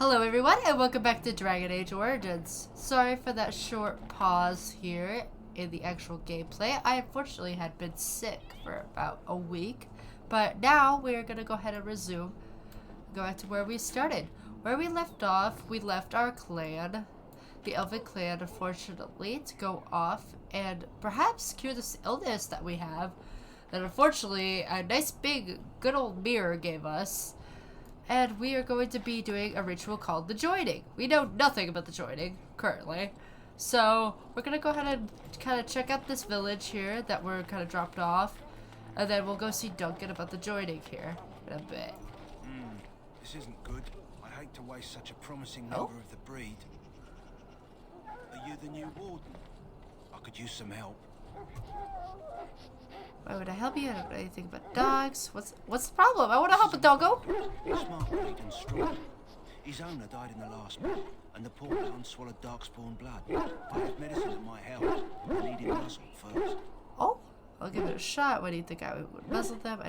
Hello everyone and welcome back to Dragon Age Origins. Sorry for that short pause here in the actual gameplay. I unfortunately had been sick for about a week, but now we're going to go ahead and resume. Go back to where we started. Where we left off, we left our clan, the Elven clan, unfortunately, to go off and perhaps cure this illness that we have that unfortunately a nice big good old mirror gave us. And we are going to be doing a ritual called the joining. We know nothing about the joining currently. So we're going to go ahead and kind of check out this village here that we're kind of dropped off. And then we'll go see Duncan about the joining here in a bit. This isn't good. I'd hate to waste such a promising member of the breed. Are you the new warden? I could use some help. Why would I help you? I don't know anything about dogs. What's the problem? I want to help a doggo. Smart breed and strong. His owner died in the last month, and the poor one swallowed darkspawn blood. I have medicine that might help. I need it muzzled first. Oh, I'll give it a shot. What do you think I would muzzle them?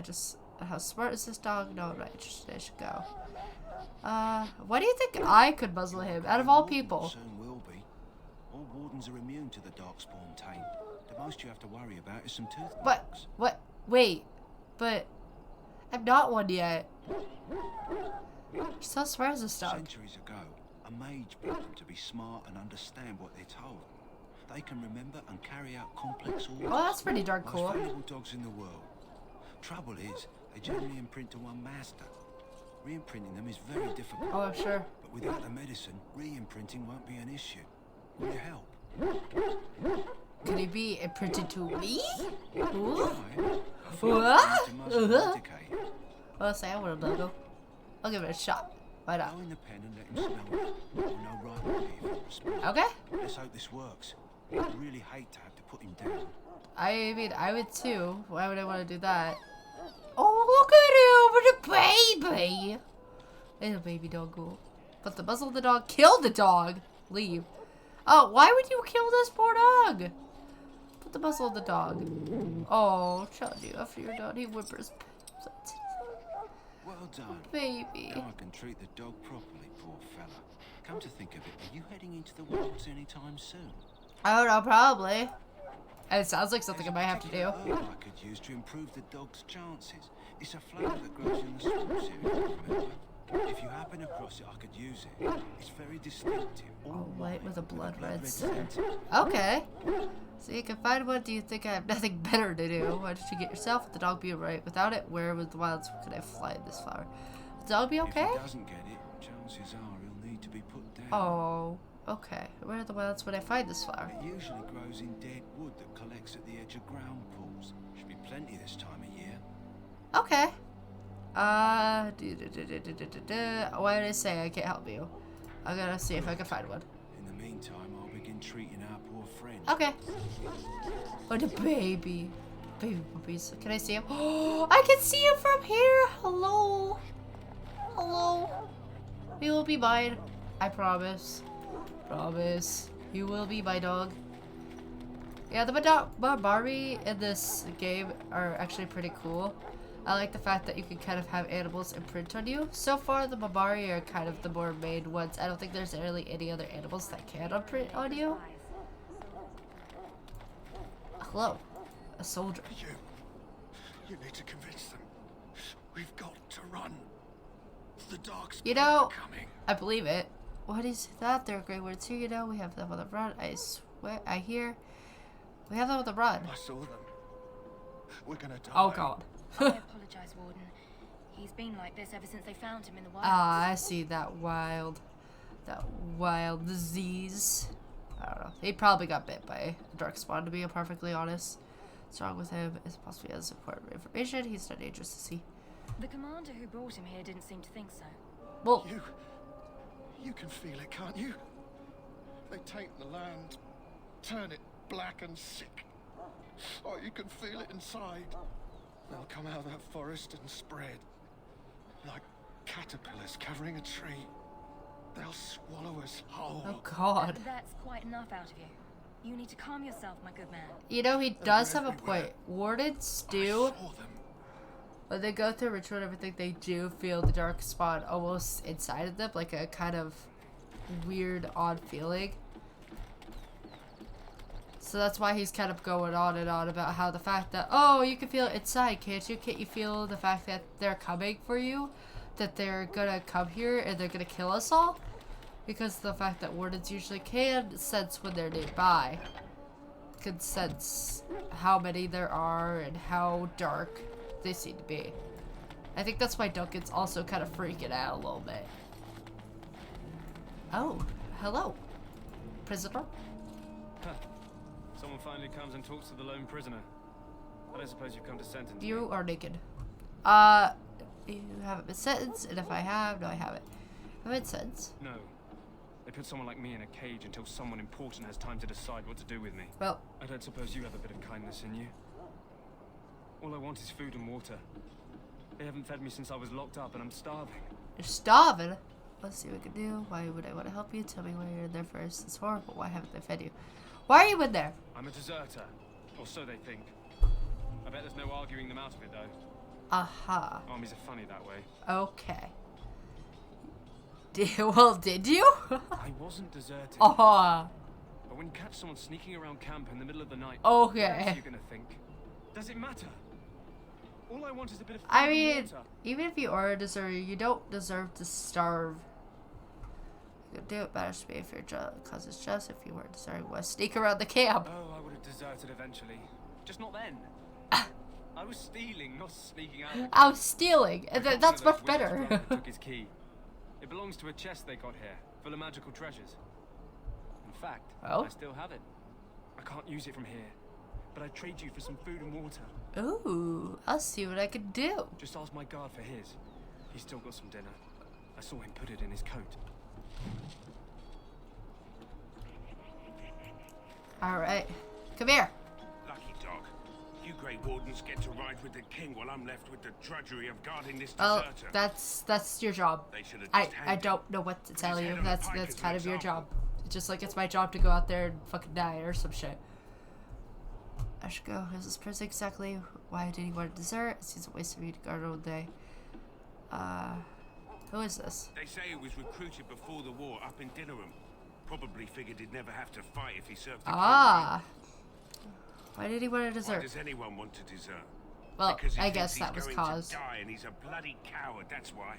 How smart is this dog? No, I'm not interested. I should go. Why do you think I could muzzle him? Out of all people. Soon will be. All wardens are immune to the darkspawn taint. The most you have to worry about is some tooth marks. What? Wait. But I'm not one yet. So smart as this dog. Centuries ago, a mage brought them to be smart and understand what they're told. They can remember and carry out complex orders. Oh, that's pretty darn cool. Most valuable dogs in the world. Trouble is, they generally imprint to one master. Re-imprinting them is very difficult. Oh, I'm sure. But without the medicine, re-imprinting won't be an issue. Will you help? Could he be imprinted to me? Ooh. What? Well, say I want a doggo. I'll give it a shot. Why not? Go in the pen and let him smell it. No right will be if you respect. Okay. Let's hope this works. I'd really hate to have to put him down. I mean, I would too. Why would I want to do that? Oh, look at him with a baby. Little baby doggo. Put the muzzle of the dog. Kill the dog. Leave. Oh, why would you kill this poor dog? Put the muzzle of the dog. Oh, child, you after you're done, he whimpers. Well done. Baby. Now I can treat the dog properly, poor fella. Come to think of it, are you heading into the wilds anytime soon? I don't know, probably. It sounds like something I might have to do. Herb I could use to improve the dog's chances. It's a flower that grows in the swamps here, remember? If you happen across it, I could use it. It's very distinctive. All white with a blood red center. center. Okay. So you can find one. Do you think I have nothing better to do? Why don't you get yourself? Would the dog be alright? Without it, where with the wilds could I fly this flower? Would the dog be okay? If he doesn't get it, chances are he'll need to be put down. Oh, okay. Where are the wilds would I find this flower? It usually grows in dead wood that collects at the edge of ground pools. Should be plenty this time of year. Okay. Why did I say I can't help you? I'm gonna see if I can find one. In the meantime, I'll begin treating our poor friend. Okay. Oh, the baby. Baby puppies. Can I see him? Oh, I can see him from here. Hello. Hello. He will be mine. I promise. Promise. You will be my dog. Yeah, the Barbari in this game are actually pretty cool. I like the fact that you can kind of have animals imprint on you. So far, the Barbari are kind of the more main ones. I don't think there's really any other animals that can imprint on you. Hello. A soldier. You need to convince them. We've got to run. The dogs are coming. I believe it. What is that? There are great words here, we have them on the run. I swear, I hear. We have them on the run. I saw them. We're gonna die. Oh, God. I apologize, Warden. He's been like this ever since they found him in the wild. Ah, I see that wild disease. I don't know. He probably got bit by a darkspawn, to be perfectly honest. What's wrong with him? It's possibly has important information. He's not dangerous to see. The commander who brought him here didn't seem to think so. Well, You can feel it, can't you? They taint the land, turn it black and sick. Oh, you can feel it inside. They'll come out of that forest and spread. Like caterpillars covering a tree. They'll swallow us whole. oh God. That's quite enough out of you. You need to calm yourself, my good man. You know, he does have a point. Wardens I do. saw them. when they go through ritual and everything, they do feel the dark spot almost inside of them, like a kind of weird, odd feeling. So that's why he's kind of going on and on about how the fact that, oh, you can feel it inside, can't you? Can't you feel the fact that they're coming for you? That they're gonna come here and they're gonna kill us all? Because the fact that wardens usually can sense when they're nearby. Can sense how many there are and how dark they seem to be. I think that's why Duncan's also kind of freaking out a little bit. Oh, hello, prisoner. Huh. Someone finally comes and talks to the lone prisoner. I don't suppose you've come to sentence You me. are naked. You haven't been sentenced, and if I have, no, I haven't. I've been sentenced. No. They put someone like me in a cage until someone important has time to decide what to do with me. Well, I don't suppose you have a bit of kindness in you. All I want is food and water. They haven't fed me since I was locked up, and I'm starving. you're starving. Let's see what we can do. Why would I want to help you? Tell me why you're in there first. It's horrible. Why haven't they fed you? Why are you in there? I'm a deserter, or so they think. I bet there's no arguing them out of it, though. Aha. Armies are funny that way. Okay. Well, did you? I wasn't deserting. Oh. But when you catch someone sneaking around camp in the middle of the night, Okay. what else are you gonna think? Does it matter? All I want is a bit of food I and mean, water. even if you are a deserter, you don't deserve to starve. You could do it better to me if you're because it's just if you weren't deserting, was sneak around the camp. Oh, I would have deserted eventually. Just not then. I was stealing, not sneaking out. I was stealing, and I got that's one much of those wizards better. drunk that took his key. It belongs to a chest they got here, full of magical treasures. In fact, Oh? I still have it. I can't use it from here, but I'd trade you for some food and water. Ooh, I'll see what I can do. Just ask my guard for his. He's still got some dinner. I saw him put it in his coat. Alright, come here. Lucky dog. You Grey Wardens get to ride with the king while I'm left with the drudgery of guarding this Oh, deserter. that's your job. They should have I just hanged him. don't know what to tell his you. head on a That's pike as an kind of your job. example. It's just like it's my job to go out there and fucking die or some shit. I should go. Is this person exactly why did he want to desert? It seems a waste of me to guard all day. Who is this? They say he was recruited before the war up in Dinnerham. Probably figured he'd never have to fight if he served the Ah. Why did he want to king. Why desert? does anyone want to desert? Well, Because he I thinks guess he's that was going caused. to die and he's a bloody coward, that's why.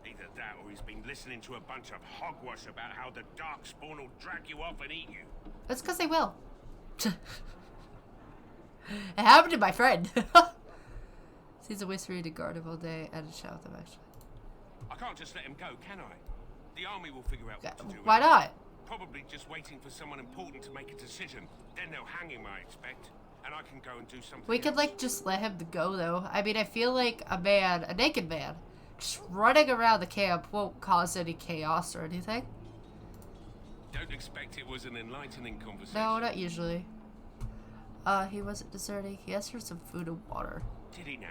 Either that or he's been listening to a bunch of hogwash about how the Darkspawn will drag you off and eat you. That's because they will. It happened to my friend. Seems a waste for you to guard him all day and chat with him, actually. I can't just let him go, can I? The army will figure out what to do. Why with him. not? Probably just waiting for someone important to make a decision. Then they'll hang him, I expect. And I can go and do something We could, else. like, just let him go, though. I mean, I feel like a naked man, just running around the camp won't cause any chaos or anything. Don't expect it was an enlightening conversation. No, not usually. He wasn't deserting. He asked for some food and water. Did he now?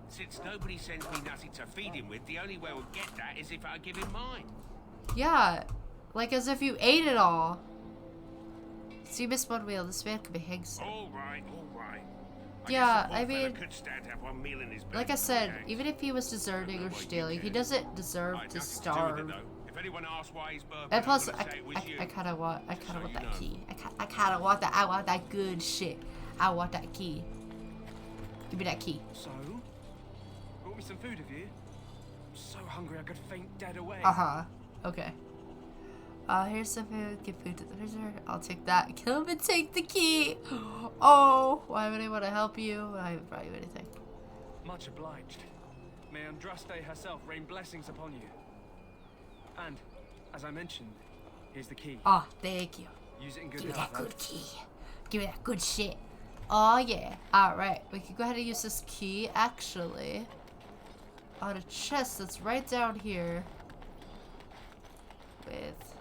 Since nobody sends me nothing to feed him with, the only way we'll get that is if I give him mine. Yeah, like as if you ate it all. So you missed one meal. This man could be hanged soon. All right, all right. Yeah, guess the I poor fella mean, could stand to have one meal in his belly like I before said, he hangs. even if he was deserting or Well, you stealing, he can. doesn't deserve I had to nothing to do with starve. it, though. If anyone asks why he's burping, And plus, I'm gonna say it was you. I kind of want so that you know. key. I kind of want that. I want that good shit. I want that key. Give me that key. So? Brought me some food, have you? I'm so hungry I could faint dead away. Okay. Here's some food. Give food to the prisoner. I'll take that. Kill him and take the key. Oh, why would I want to help you? I haven't brought you anything. Much obliged. May Andraste herself rain blessings upon you. And, as I mentioned, here's the key. Oh, thank you. Use it in good Give me health, that huh? good key. Give me that good shit. Oh, yeah. Alright, we can go ahead and use this key, actually, on a chest that's right down here with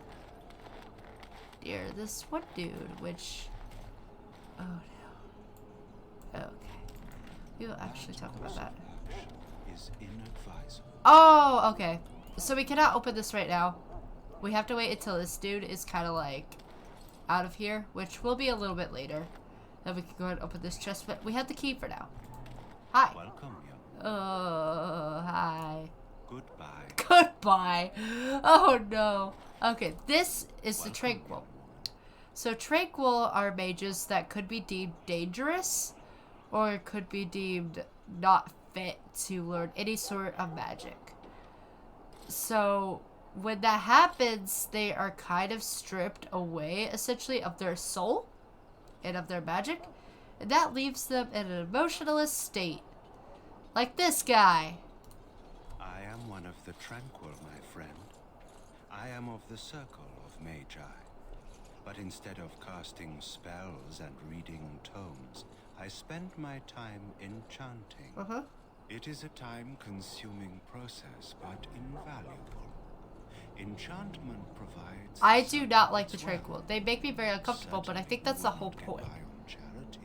this one dude, which... Oh, no. Okay. We'll actually talk about that. Is inadvisable. Oh, okay. So we cannot open this right now. We have to wait until this dude is kind of like out of here, which will be a little bit later. Then we can go ahead and open this chest, but we have the key for now. Hi. Welcome, young. Hi. Goodbye. Goodbye. Oh no. Okay, this is the Tranquil. So Tranquil are mages that could be deemed dangerous or could be deemed not fit to learn any sort of magic. So when that happens, they are kind of stripped away essentially of their soul and of their magic. And that leaves them in an emotionless state. Like this guy. I am one of the Tranquil, my friend. I am of the circle of Magi. But instead of casting spells and reading tomes, I spend my time enchanting. It is a time-consuming process, but invaluable. Enchantment provides... I do not like the as well. Tranquil. They make me very uncomfortable, but I think that's the whole Wouldn't get point. by on charity.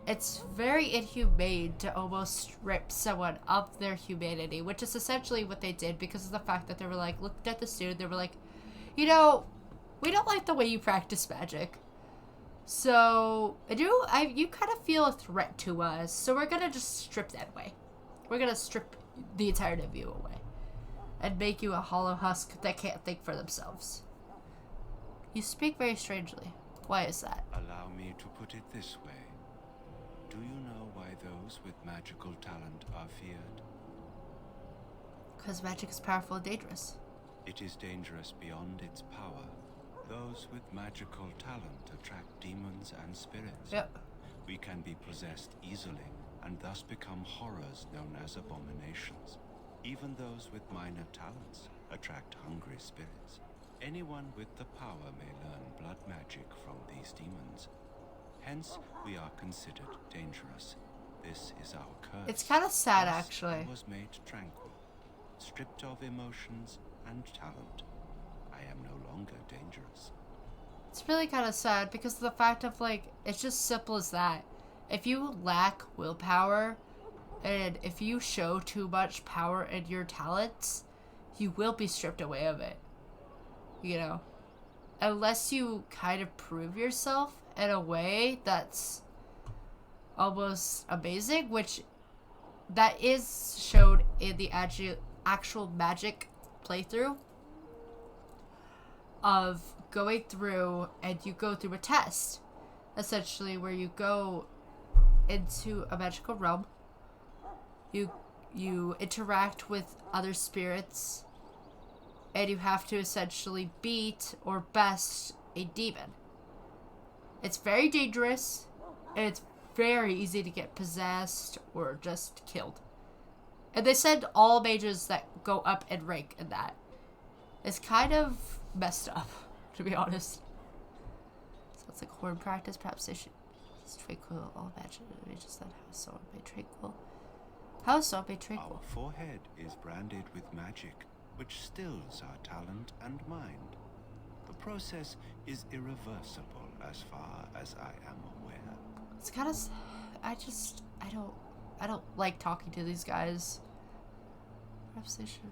It's very inhumane to almost strip someone of their humanity, which is essentially what they did because of the fact that they were like, looked at the student, they were like, you know, we don't like the way you practice magic. So, you kind of feel a threat to us, so we're gonna just strip that away. We're gonna strip the entirety of you away. And make you a hollow husk that can't think for themselves. You speak very strangely. Why is that? Allow me to put it this way. Do you know why those with magical talent are feared? Because magic is powerful and dangerous. It is dangerous beyond its power. Those with magical talent attract demons and spirits. Yep. We can be possessed easily and thus become horrors known as abominations. Even those with minor talents attract hungry spirits. Anyone with the power may learn blood magic from these demons. Hence, we are considered dangerous. This is our curse. It's kind of sad, Thus, actually. I was made tranquil, stripped of emotions and talent. I am no longer dangerous. It's really kind of sad because of the fact of, like, it's just simple as that. If you lack willpower, and if you show too much power in your talents, you will be stripped away of it. You know? Unless you kind of prove yourself in a way that's almost amazing, which that is shown in the actual magic playthrough of going through, and you go through a test, essentially, where you go into a magical realm. You interact with other spirits, and you have to essentially beat or best a demon. It's very dangerous, and it's very easy to get possessed or just killed. And they said all mages that go up in rank in that. It's kind of messed up, to be honest. Sounds like horn practice. Perhaps they should tranquil all mages that have so made tranquil. How is so made tranquil? Our forehead is branded with magic, which stills our talent and mind. The process is irreversible as far as I am aware. It's kind of... I don't like talking to these guys. Perhaps they should...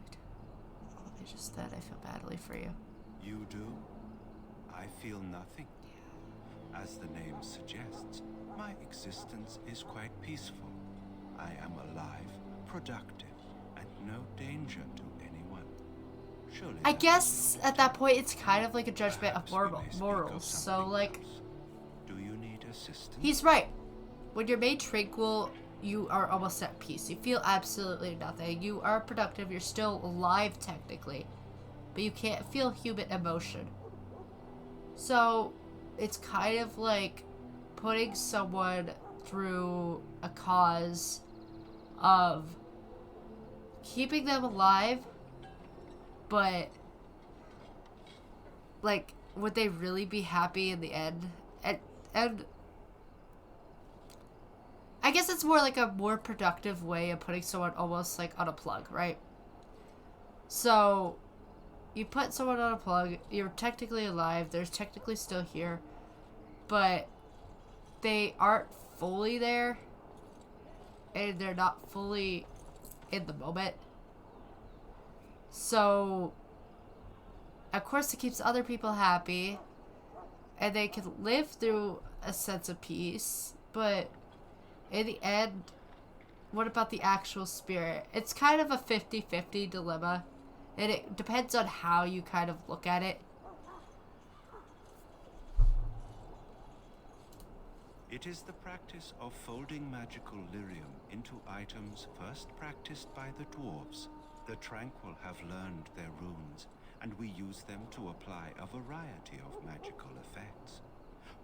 Oh, they just said I feel badly for you. You do? I feel nothing. As the name suggests, my existence is quite peaceful. I am alive, productive, and no danger to anyone. Surely I that guess is at that point it's kind of like a judgment Perhaps of we may speak of morals. So, something like, else. Do you need assistance? he's right. When you're made tranquil, you are almost at peace. You feel absolutely nothing. You are productive. You're still alive, technically. But you can't feel human emotion. So, it's kind of like putting someone through a cause of keeping them alive, but, like, would they really be happy in the end? And I guess it's more like a more productive way of putting someone almost like on a plug, right? So, you put someone on a plug, you're technically alive, they're technically still here, but they aren't fully there, and they're not fully in the moment. So, of course, it keeps other people happy, and they can live through a sense of peace, but in the end, what about the actual spirit? It's kind of a 50-50 dilemma. And it depends on how you kind of look at it. It is the practice of folding magical lyrium into items first practiced by the dwarves. The Tranquil have learned their runes, and we use them to apply a variety of magical effects.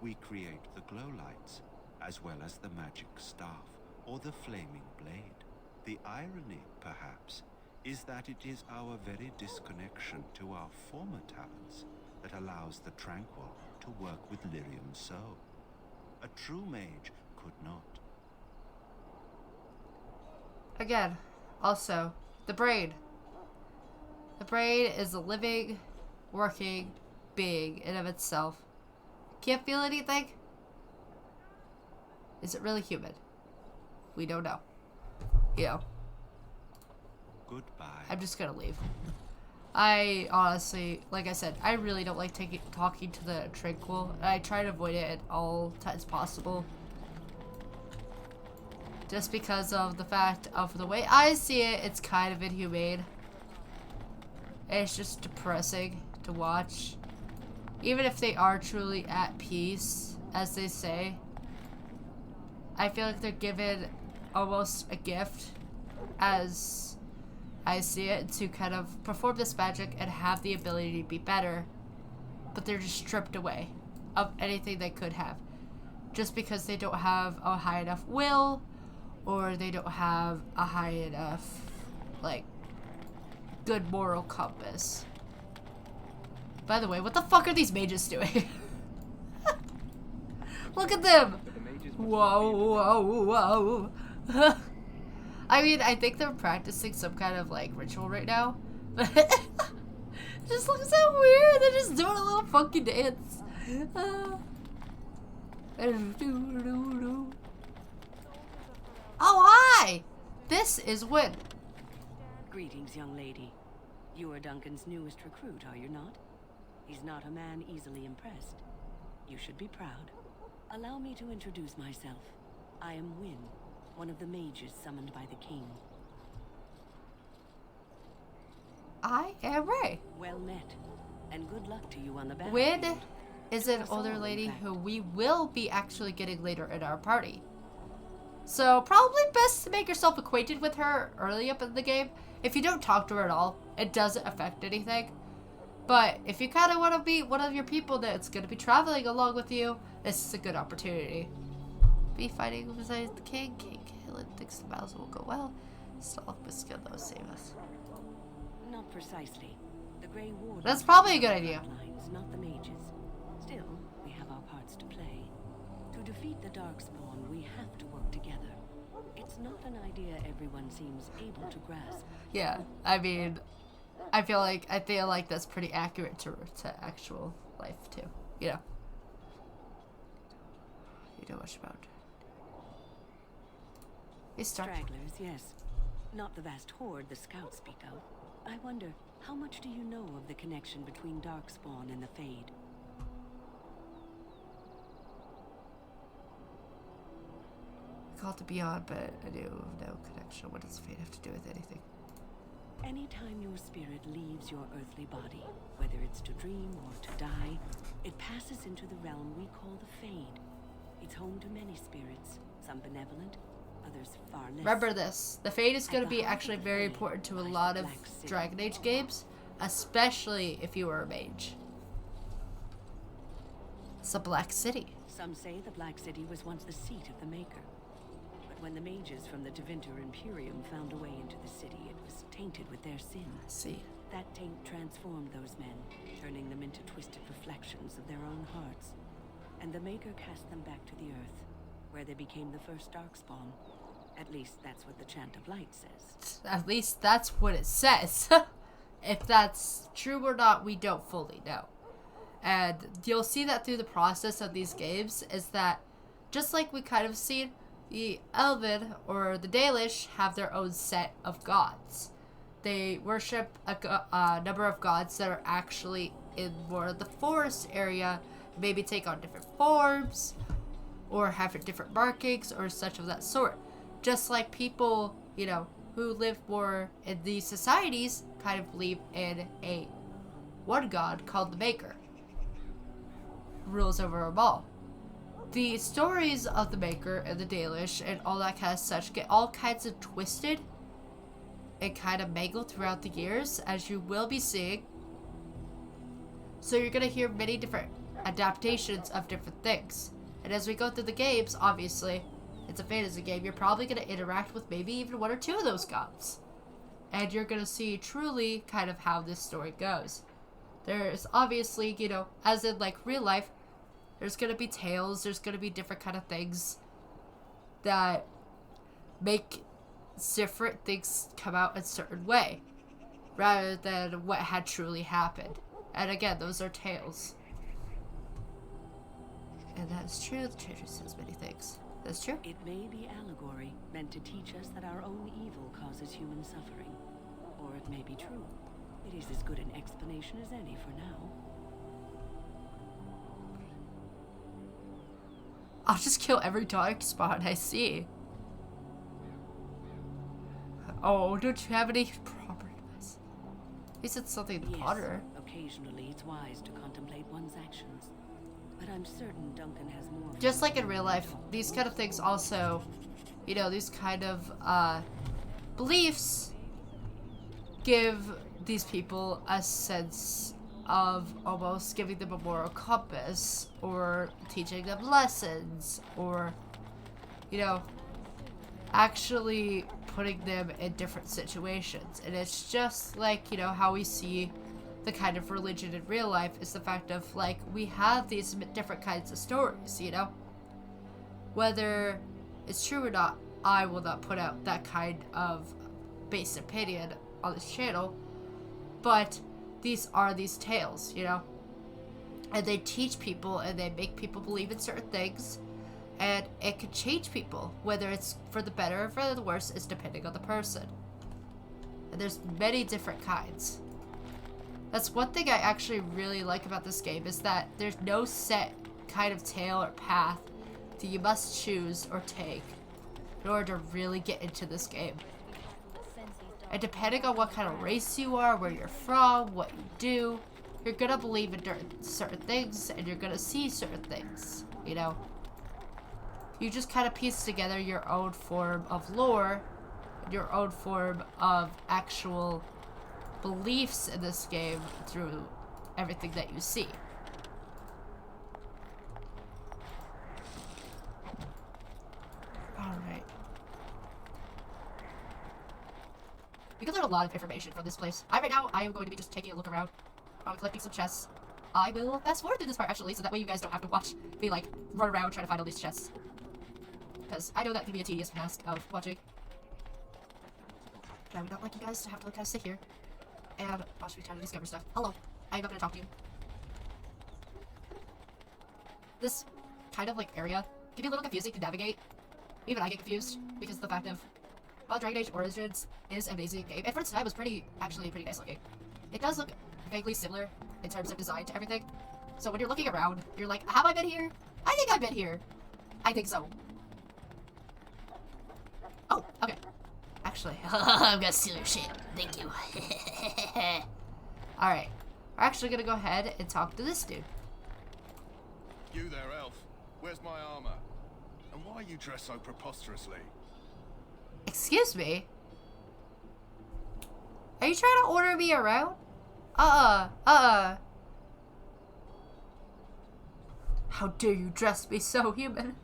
We create the glow lights, as well as the magic staff, or the flaming blade. The irony, perhaps, is that it is our very disconnection to our former talents that allows the Tranquil to work with lyrium so. A true mage could not. Again, also, the brain. The brain is a living, working being in of itself. Can't feel anything? Is it really human? We don't know. You know. Goodbye. I'm just gonna leave. I honestly, like I said, I really don't like talking to the Tranquil. I try to avoid it at all times possible. Just because of the fact of the way I see it, it's kind of inhumane. And it's just depressing to watch. Even if they are truly at peace, as they say, I feel like they're given almost a gift, as I see it, to kind of perform this magic and have the ability to be better, but they're just stripped away of anything they could have, just because they don't have a high enough will, or they don't have a high enough, like, good moral compass. By the way, what the fuck are these mages doing? Look at them! Whoa, whoa, whoa. I mean, I think they're practicing some kind of, like, ritual right now. It just looks so weird. They're just doing a little funky dance. Oh, hi! This is Win. Greetings, young lady. You are Duncan's newest recruit, are you not? He's not a man easily impressed. You should be proud. Allow me to introduce myself. I am Win, one of the mages summoned by the king. I am Ray. Well met, and good luck to you on the Win battlefield. is an older lady who we will be actually getting later in our party. So probably best to make yourself acquainted with her early up in the game. If you don't talk to her at all, it doesn't affect anything. But if you kind of want to be one of your people that's going to be traveling along with you, this is a good opportunity. Be fighting beside the king. King Caleb thinks the battles will go well. Still, skill though save us. Not precisely. The Grey Wardens That's probably a good are the idea. frontlines, not the mages. Still, we have our parts to play. To defeat the Darkspawn, we have to work together. It's not an idea everyone seems able to grasp. Yeah, I mean, I feel like that's pretty accurate to actual life too. You know. You know much about. It's Stragglers, yes. Not the vast horde the scouts speak of. I wonder, how much do you know of the connection between Darkspawn and the Fade? I call it the Beyond, but I do no connection. What does fate have to do with anything? Anytime your spirit leaves your earthly body, whether it's to dream or to die, it passes into the realm we call the Fade. It's home to many spirits, some benevolent, others far less. Remember this. The Fade is going to be actually very important to a lot of Dragon Age games, especially if you are a mage. It's a Black City. Some say the Black City was once the seat of the Maker. But when the mages from the Tevinter Imperium found a way into the city, it was tainted with their sin. I see. That taint transformed those men, turning them into twisted reflections of their own hearts. And the Maker cast them back to the Earth, where they became the first Darkspawn. At least that's what the Chant of Light says. At least that's what it says. If that's true or not, we don't fully know. And you'll see that through the process of these games, is that just like we kind of seen, the Elven or the Dalish have their own set of gods. They worship a number of gods that are actually in more of the forest area, maybe take on different forms, or have different markings, or such of that sort. Just like people, you know, who live more in these societies kind of believe in a one god called the Maker, who rules over them all. The stories of the Maker and the Dalish and all that kind of such get all kinds of twisted and kind of mangled throughout the years, as you will be seeing. So you're going to hear many different adaptations of different things. And as we go through the games, obviously, it's a fantasy game, you're probably going to interact with maybe even one or two of those gods. And you're going to see truly kind of how this story goes. There's obviously, you know, as in like real life, there's going to be tales, there's going to be different kind of things that make different things come out a certain way, rather than what had truly happened. And again, those are tales. And that is true, the treasure says many things. That's true. It may be allegory, meant to teach us that our own evil causes human suffering. Or it may be true. It is as good an explanation as any for now. I'll just kill every dark spot I see. Oh, don't you have any proper advice? He said something to Potter. Occasionally it's wise to contemplate one's actions. But I'm certain Duncan has more. Just like in real life, these kind of things also, you know, these kind of beliefs give these people a sense of almost giving them a moral compass, or teaching them lessons, or, you know, actually putting them in different situations. And it's just like, you know, how we see the kind of religion in real life is the fact of, like, we have these different kinds of stories, you know? Whether it's true or not, I will not put out that kind of base opinion on this channel, but these are these tales, you know? And they teach people and they make people believe in certain things, and it can change people, whether it's for the better or for the worse, is depending on the person. And there's many different kinds. That's one thing I actually really like about this game, is that there's no set kind of tale or path that you must choose or take in order to really get into this game. And depending on what kind of race you are, where you're from, what you do, you're gonna believe in certain things, and you're gonna see certain things, you know? You just kind of piece together your own form of lore, your own form of actual beliefs in this game through everything that you see. Alright. We can learn a lot of information from this place. Right now, I am going to be just taking a look around. I'm collecting some chests. I will fast forward through this part, actually, so that way you guys don't have to watch me, like, run around trying to find all these chests. Because I know that can be a tedious task of watching. But I would not like you guys to have to kind of sit here and watch me try to discover stuff. Hello, I'm not going to talk to you. This kind of, like, area can be a little confusing to navigate. Even I get confused because of the fact of, while Dragon Age Origins is an amazing game, and for its time was actually pretty nice looking. It does look vaguely similar in terms of design to everything. So when you're looking around, you're like, have I been here? I think I've been here. I think so. Oh, okay. Actually, I'm gonna steal your shit. Thank you. Alright. We're actually gonna go ahead and talk to this dude. You there, elf. Where's my armor? And why are you dressed so preposterously? Excuse me? Are you trying to order me around? How dare you dress me so human?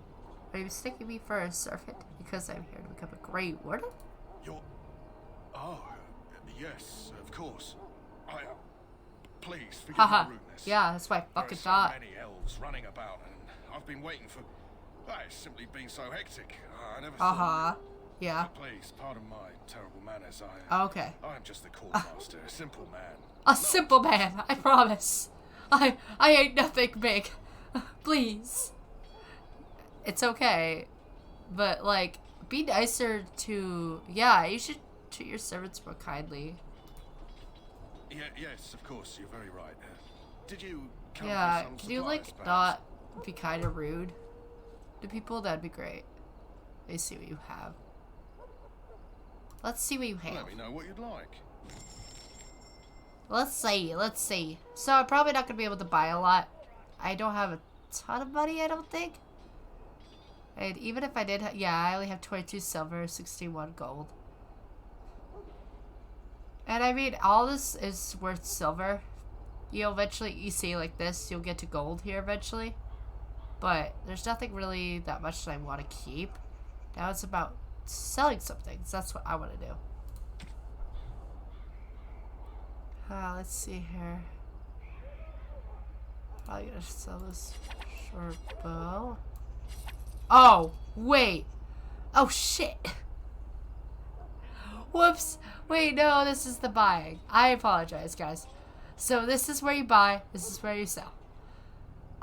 Are you mistaking me for a servant because I'm here to become a Grey Warden? You're... Oh, yes, of course. Please, forgive my rudeness. Yeah, that's what I fucking thought. There are so many elves running about, and I've been waiting for... It's simply been so hectic. I never thought... Yeah. But please, pardon my terrible manners. Okay. I'm just the court master, a simple man. A simple man, I promise. I ain't nothing big. Please. It's okay. But, like, be nicer to... Yeah, you should treat your servants more kindly. Yes, of course, you're very right. Did you come Yeah, for some can you, supplies, like, perhaps? not be kind of rude to people? That'd be great. Let me see what you have. Let's see what you have. Let me know what you'd like. Let's see. So I'm probably not gonna be able to buy a lot. I don't have a ton of money, I don't think. And even if I did, yeah, I only have 22 silver, 61 gold. And I mean, all this is worth silver. You'll eventually, you see like this, you'll get to gold here eventually. But there's nothing really that much that I want to keep. Now it's about selling some things. That's what I want to do. Let's see here. Probably gonna sell this short bow. Oh, wait. Oh, shit. Whoops. Wait, no, this is the buying. I apologize, guys. So this is where you buy. This is where you sell.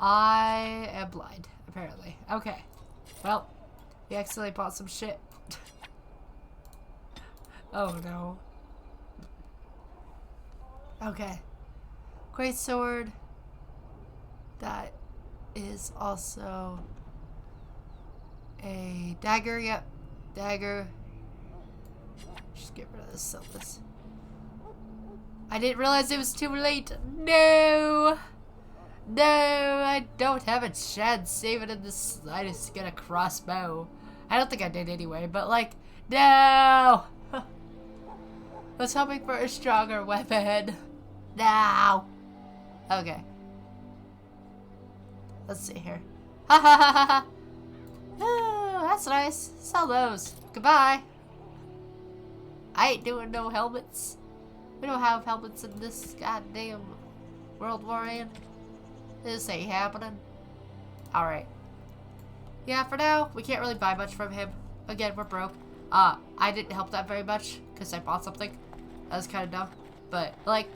I am blind, apparently. Okay. Well, we accidentally bought some shit. Oh, no. Okay. Great sword. That is also a dagger. Yep. Dagger. Just get rid of this. Sell this. I didn't realize it was too late. No. No, I don't have a chance even in the slightest to get a crossbow. I don't think I did anyway, but like, no. I was hoping for a stronger weapon. No. Okay. Let's see here. Ha ha ha ha ha. Oh, that's nice. Sell those. Goodbye. I ain't doing no helmets. We don't have helmets in this goddamn world we're in. This ain't happening. Alright. Yeah, for now, we can't really buy much from him. Again, we're broke. I didn't help that very much because I bought something. That was kind of dumb. But, like,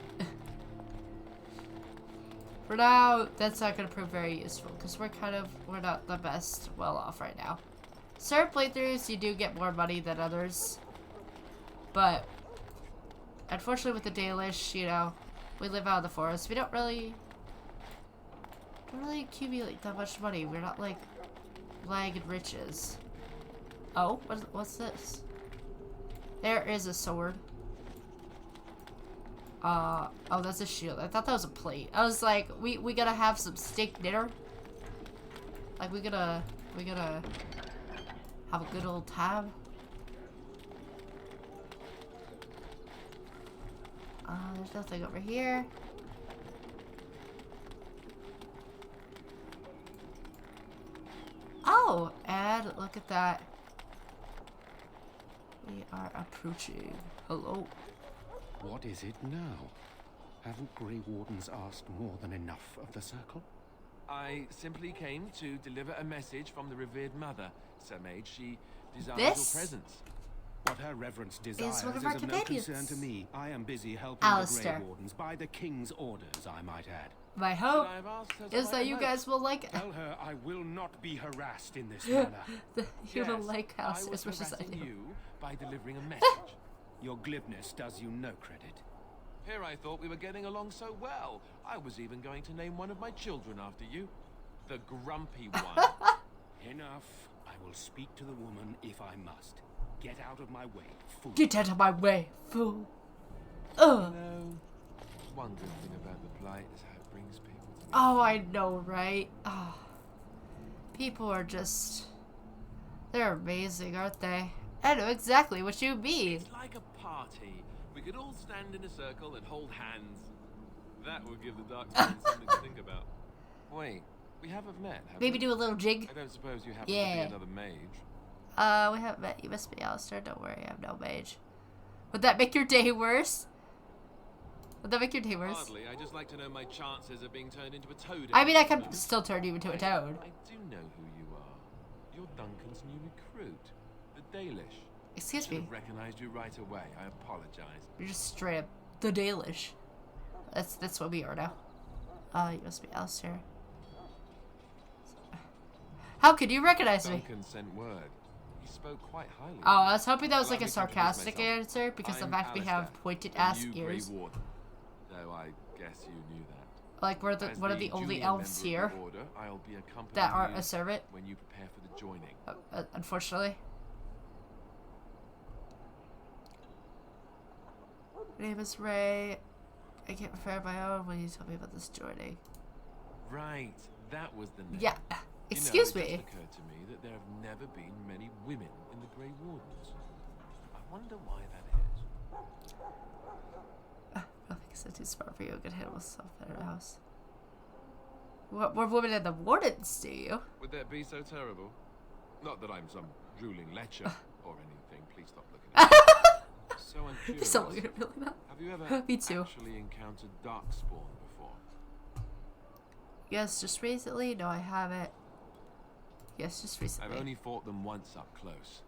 for now, that's not going to prove very useful because we're not the best well off right now. Certain playthroughs, you do get more money than others. But, unfortunately with the Dalish, you know, we live out in the forest. We don't really accumulate that much money. We're not like lagged riches. Oh, what's this? There is a sword. Oh, that's a shield. I thought that was a plate. I was like, we gotta have some steak dinner. Like we gotta have a good old time. There's nothing over here. Oh, and look at that. We are approaching. Hello. What is it now? Haven't Grey Wardens asked more than enough of the Circle? I simply came to deliver a message from the revered mother, Sir Mage. She desires This your presence. What her reverence desires one is of our of no companions. concern to me. I am busy helping Alistair. the Grey Wardens by the King's orders, I might add. My hope Should I have asked her to is write that a you note? guys will like it. Tell her I will not be harassed in this manner. You will Yes, like I Alistair was as much as I harassing do. you by delivering a message. Your glibness does you no credit. Here I thought we were getting along so well. I was even going to name one of my children after you. The grumpy one. Enough. I will speak to the woman if I must. Get out of my way, fool. Get out of my way, fool. Ugh. No. One good thing about the Blight is how it brings people together. Oh, I know, right? Oh. People are just... They're amazing, aren't they? I know exactly what you mean. It's like a party. We could all stand in a circle and hold hands. That would give the Darkspawn something to think about. Wait, we haven't met, have Maybe we? do a little jig. I don't suppose you happen to Yeah. be another mage. We haven't met. You must be Alistair. Don't worry, I'm no mage. Would that make your day worse? Would that make your day worse? Hardly. I just like to know my chances of being turned into a toad. I mean, I every can moment. still turn you into a Wait, toad. I do know who you are. You're Duncan's new recruit, the Dalish. Excuse Should me. have recognized you right away. I apologize. You're just straight up the Dalish. That's what we are now. You must be Alistair. How could you recognize me? Duncan sent word. He spoke quite highly. Oh, I was hoping that was Allow like a me to introduce sarcastic myself. answer because the I'm fact we have Alistair, pointed the ass new Grey ears. Warden. Though I guess you knew that. Like we're As one of the only junior elves member here of the Order, I'll be accompanying that are you a servant. when you prepare for the joining. Unfortunately. My name is Ray. I can't prepare my own when you told me about this joining. Right, that was the name. Yeah. You Excuse know, me. It just occurred to me that there have never been many women in the Grey Wardens. I wonder why that is. Nothing's so too smart for you. I could handle myself better house. What more women in the Wardens do you? Would that be so terrible? Not that I'm some ruling lecher or anything. Please stop looking at me. So I'm curious. Stop looking at me like that. Have you ever Me too. actually encountered Darkspawn before? Yes, just recently. No, I haven't. Yes, just recently. I've only fought them once up close,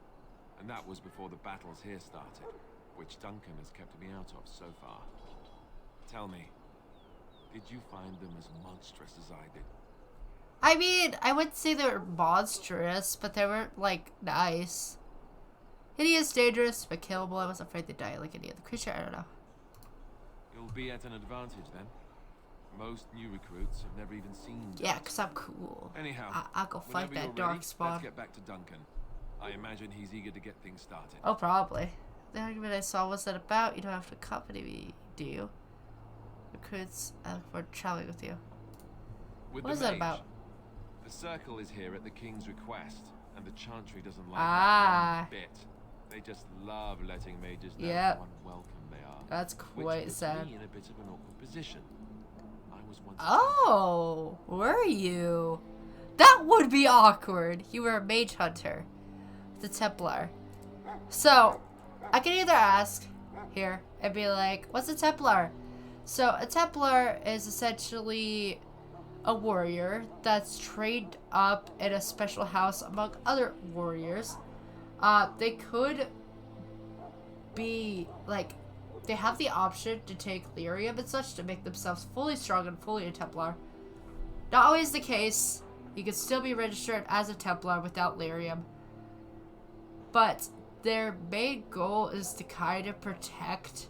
and that was before the battles here started, which Duncan has kept me out of so far. Tell me, did you find them as monstrous as I did? I mean, I wouldn't say they were monstrous, but they weren't, like, nice. Hideous, dangerous, but killable. I was afraid they'd die like any other creature. I don't know. You'll be at an advantage then. Most new recruits have never even seen Yeah, Darkspawn. because I'm cool. Anyhow, I'll go fight whenever that you're dark ready, spawn. let's get back to Duncan. I imagine he's eager to get things started. Oh, probably. The argument I saw was that about you don't have to accompany me, do you? Recruits, I look forward to traveling with you. With What the is that mage, about? The circle is here at the king's request, and the chantry doesn't like Ah. that one bit. They just love letting mages know Yep. how unwelcome they are. That's Which quite puts sad. me in a bit of an awkward position. I was once Oh, were you? That would be awkward. You were a mage hunter. The Templar. So, I can either ask here and be like, what's a Templar? So, a Templar is essentially a warrior that's trained up in a special house among other warriors. They could be, like, they have the option to take lyrium and such to make themselves fully strong and fully a Templar. Not always the case. You can still be registered as a Templar without lyrium. But their main goal is to kind of protect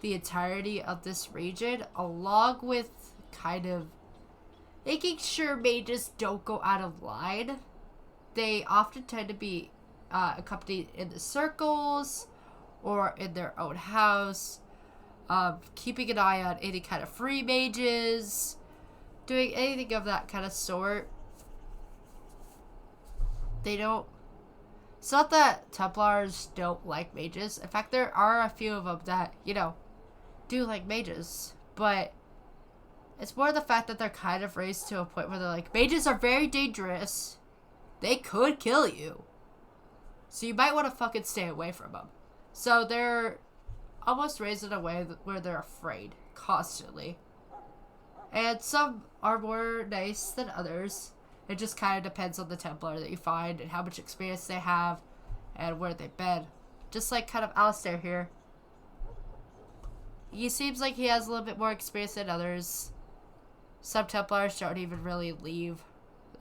the entirety of this region, along with kind of making sure mages don't go out of line. They often tend to be accompanied in the circles or in their own house, keeping an eye on any kind of free mages, doing anything of that kind of sort. They don't... It's not that Templars don't like mages. In fact, there are a few of them that, you know, do like mages. But it's more the fact that they're kind of raised to a point where they're like, mages are very dangerous. They could kill you. So you might want to fucking stay away from them. So they're almost raised in a way where they're afraid constantly. And some are more nice than others. It just kind of depends on the Templar that you find and how much experience they have and where they've been. Just like kind of Alistair here. He seems like he has a little bit more experience than others. Some Templars don't even really leave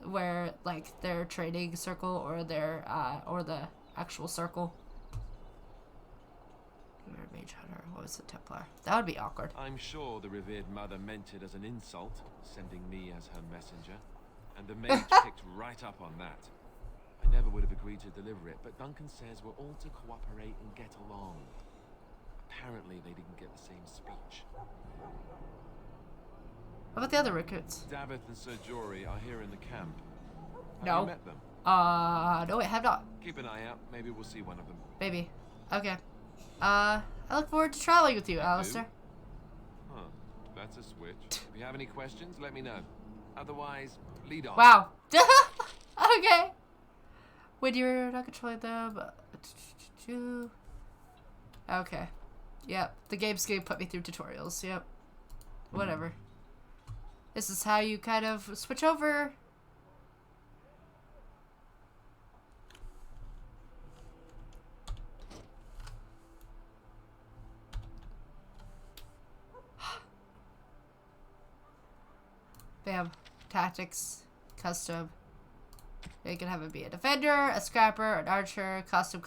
where, like, their training circle or their, or the actual circle. You're a mage hunter. What was the Templar? That would be awkward. I'm sure the revered mother meant it as an insult, sending me as her messenger. And the mage picked right up on that. I never would have agreed to deliver it, but Duncan says we're all to cooperate and get along. Apparently they didn't get the same speech. What about the other recruits? Davith and Sir Jory are here in the camp. Have No. you met them? No, I have not. Keep an eye out. Maybe we'll see one of them. Maybe. Okay. I look forward to traveling with you, Alistair. Huh. That's a switch. If you have any questions, let me know. Otherwise, lead on. Wow. Okay. When you're not controlling them. Okay. Yep. The game's gonna put me through tutorials. Yep. Whatever. This is how you kind of switch over. Bam. Tactics. Custom. You can have it be a defender, a scrapper, an archer, custom.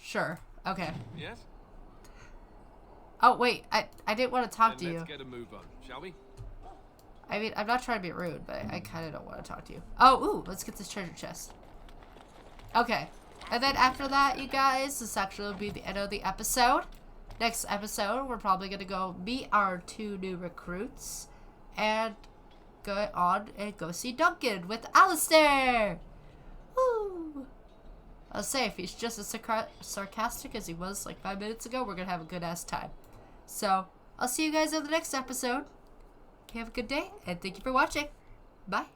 Sure. Okay. Yes? Oh, wait. I didn't want to talk to Then you. let's get a move on, shall we? I mean, I'm not trying to be rude, but I kind of don't want to talk to you. Oh, ooh, let's get this treasure chest. Okay. And then after that, you guys, this actually will be the end of the episode. Next episode, we're probably going to go meet our 2 new recruits. And go on and go see Duncan with Alistair. Woo! I'll say, if he's just as sarcastic as he was like 5 minutes ago, we're going to have a good-ass time. So, I'll see you guys in the next episode. Have a good day, and thank you for watching. Bye.